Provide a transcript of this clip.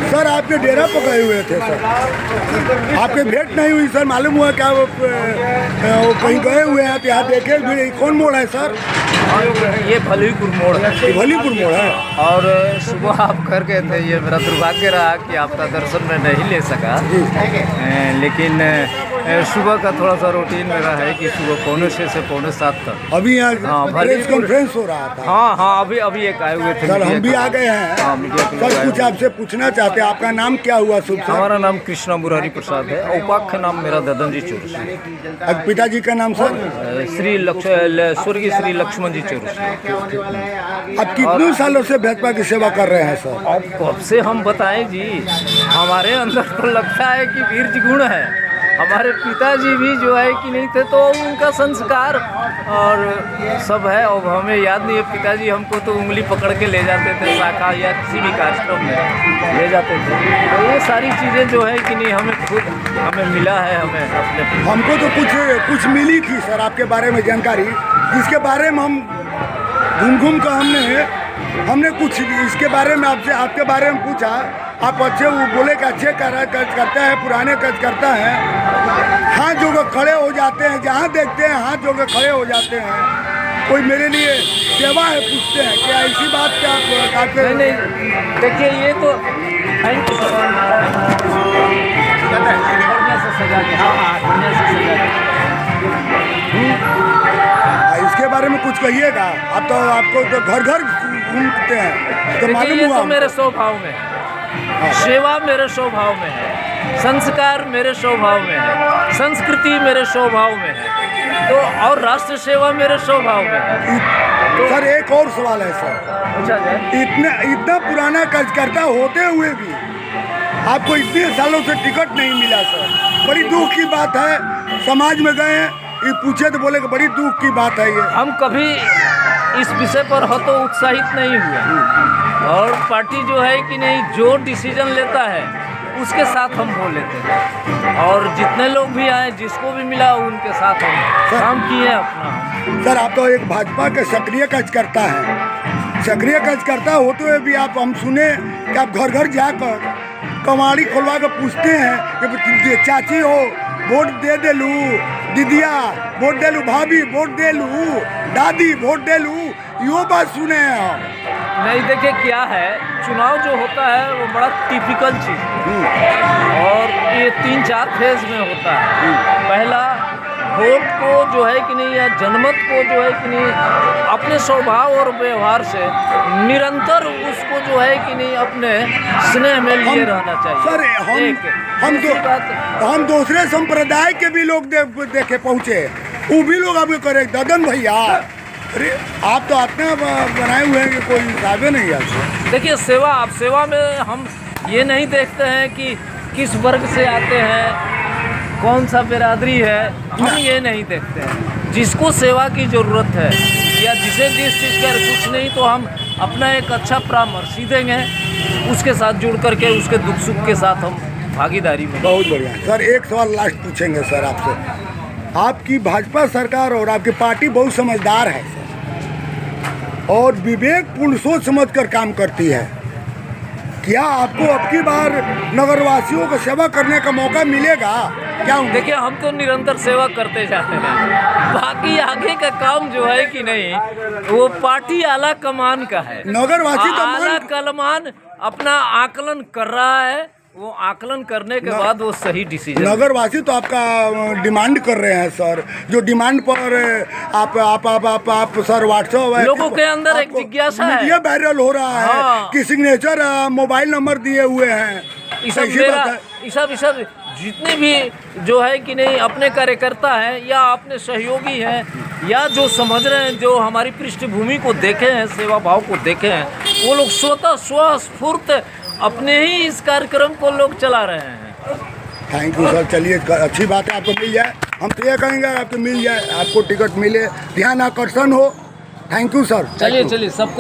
Sir आपके डेरा पर गए हुए थे सर, आपके भेंट नहीं हुई सर, मालूम हुआ क्या वो कहीं गए हुए हैं तो यहाँ देखे भी। कौन मोड़ है सर? ये भलीपुर मोड़ है। भलीपुर मोड़ है। और सुबह आप घर गए थे, ये मेरा दुर्भाग्य रहा कि आपका दर्शन मैं नहीं ले सका, लेकिन सुबह का थोड़ा सा रूटीन मेरा है कि सुबह 6:45 से 7:45 तक अभी यहाँ प्रेस कॉन्फ्रेंस हो रहा था। हाँ, अभी एक आए हुए थे सर, हम भी आ गए हैं। सर कुछ आपसे पूछना चाहते हैं, आपका नाम क्या हुआ शुभ? हमारा नाम कृष्णा मुरारी प्रसाद है, उपाख्य नाम मेरा ददन जी चौरसिया। पिताजी का नाम सर? स्वर्गीय श्री लक्ष्मण जी चौरसिया। अब कितने सालों से भाजपा की सेवा कर रहे हैं सर? अब कब से हम बताएं जी, हमारे अंदर तो लगता है कि वीर गुण है। हमारे पिताजी भी जो है कि नहीं थे तो उनका संस्कार और सब है। अब हमें याद नहीं है, पिताजी हमको तो उंगली पकड़ के ले जाते थे शाखा या किसी भी कार्यक्रम में ले जाते थे। तो ये सारी चीज़ें जो है कि नहीं हमें मिला है, हमें अपने हमको तो कुछ मिली थी सर आपके बारे में जानकारी, जिसके बारे में हम घूम कर हमने कुछ इसके बारे में आपके बारे में पूछा। आप अच्छे वो बोले कि अच्छे कर्ज करता है, पुराने कर्ज करता है, हाथ जोड़ खड़े हो जाते हैं, जहाँ देखते हैं हाथ जोड़ खड़े हो जाते हैं। कोई मेरे लिए सेवा है पूछते हैं, क्या ऐसी बात क्या आप करते हैं? नहीं, देखिए ये तो थैंक यू सर, बढ़िया से सजा के, हाँ बढ़िया से सजा के। इसके बारे में कुछ कहिएगा। आप तो आपको तो घर घूमते हैं तो मालूम हुआ। तो मेरे स्वभाव में है, सेवा मेरे स्वभाव में है, संस्कार मेरे स्वभाव में है, संस्कृति मेरे स्वभाव में है, तो और राष्ट्र सेवा मेरे स्वभाव में है। तो सर एक और सवाल है सर, इतना पुराना कार्यकर्ता होते हुए भी आपको इतने सालों से टिकट नहीं मिला सर, बड़ी दुख की बात है। समाज में गए ये पूछे तो बोले कि बड़ी दुख की बात है ये। हम कभी इस विषय पर तो उत्साहित नहीं हुए, और पार्टी जो है कि नहीं जो डिसीजन लेता है उसके साथ हम बोल लेते हैं, और जितने लोग भी आए जिसको भी मिला उनके साथ हम काम किए अपना। सर आप तो एक भाजपा के सक्रिय कार्यकर्ता हैं, सक्रिय कार्यकर्ता होते हुए भी हम सुने कि आप घर जाकर कमाड़ी खोलवा कर पूछते हैं कि चाची हो वोट दे लू, दीदिया वोट दे लू, भाभी वोट दे लू, दादी वोट दे लू, यो बात सुने हैं हम। नहीं देखिए क्या है, चुनाव जो होता है वो बड़ा टिपिकल चीज़ है, और ये 3-4 फेज में होता है। पहला वोट को जो है कि नहीं, या जनमत को जो है कि नहीं अपने स्वभाव और व्यवहार से निरंतर उसको जो है कि नहीं अपने स्नेह में लिए रहना चाहिए। सर हम दूसरे संप्रदाय के भी लोग देखे पहुँचे, वो भी लोग आपके करे ददन भैया, अरे आप तो अपने बनाए हुए हैं कि कोई हिसाब नहीं है। देखिए सेवा में हम ये नहीं देखते हैं कि किस वर्ग से आते हैं, कौन सा बिरादरी है, हम ये नहीं देखते हैं। जिसको सेवा की ज़रूरत है या जिसे जिस चीज़ का कुछ नहीं, तो हम अपना एक अच्छा परामर्श देंगे, उसके साथ जुड़ करके उसके दुख सुख के साथ हम भागीदारी में। बहुत बढ़िया सर, एक सवाल लास्ट पूछेंगे सर आपसे। आपकी भाजपा सरकार और आपकी पार्टी बहुत समझदार है सर, और विवेकपूर्ण सोच समझकर काम करती है। क्या आपको अब की बार नगरवासियों को सेवा करने का मौका मिलेगा क्या? देखिए हम तो निरंतर सेवा करते जाते हैं, बाकी आगे का काम जो है कि नहीं वो पार्टी आला कमान का है। नगरवासी तो आला कमान अपना आकलन कर रहा है, वो आकलन करने के बाद वो सही डिसीजन। नगरवासी तो आपका डिमांड कर रहे हैं सर, जो डिमांड पर आप सर व्हाट्सएप लोगों के अंदर एक जिज्ञासा है, मीडिया वायरल हो रहा है कि सिग्नेचर मोबाइल नंबर दिए हुए हैं। सब जितने भी जो है कि नहीं अपने कार्यकर्ता हैं या अपने सहयोगी हैं या जो समझ रहे हैं, जो हमारी पृष्ठभूमि को देखे हैं, सेवा भाव को देखे हैं, वो लोग स्वतः स्वस्फूर्त अपने ही इस कार्यक्रम को लोग चला रहे हैं। थैंक यू सर, चलिए अच्छी बात है, आपको मिल जाए, हम तो ये कहेंगे आपको मिल जाए, आपको टिकट मिले, ध्यान आकर्षण हो। Thank you sir. चलिए सबको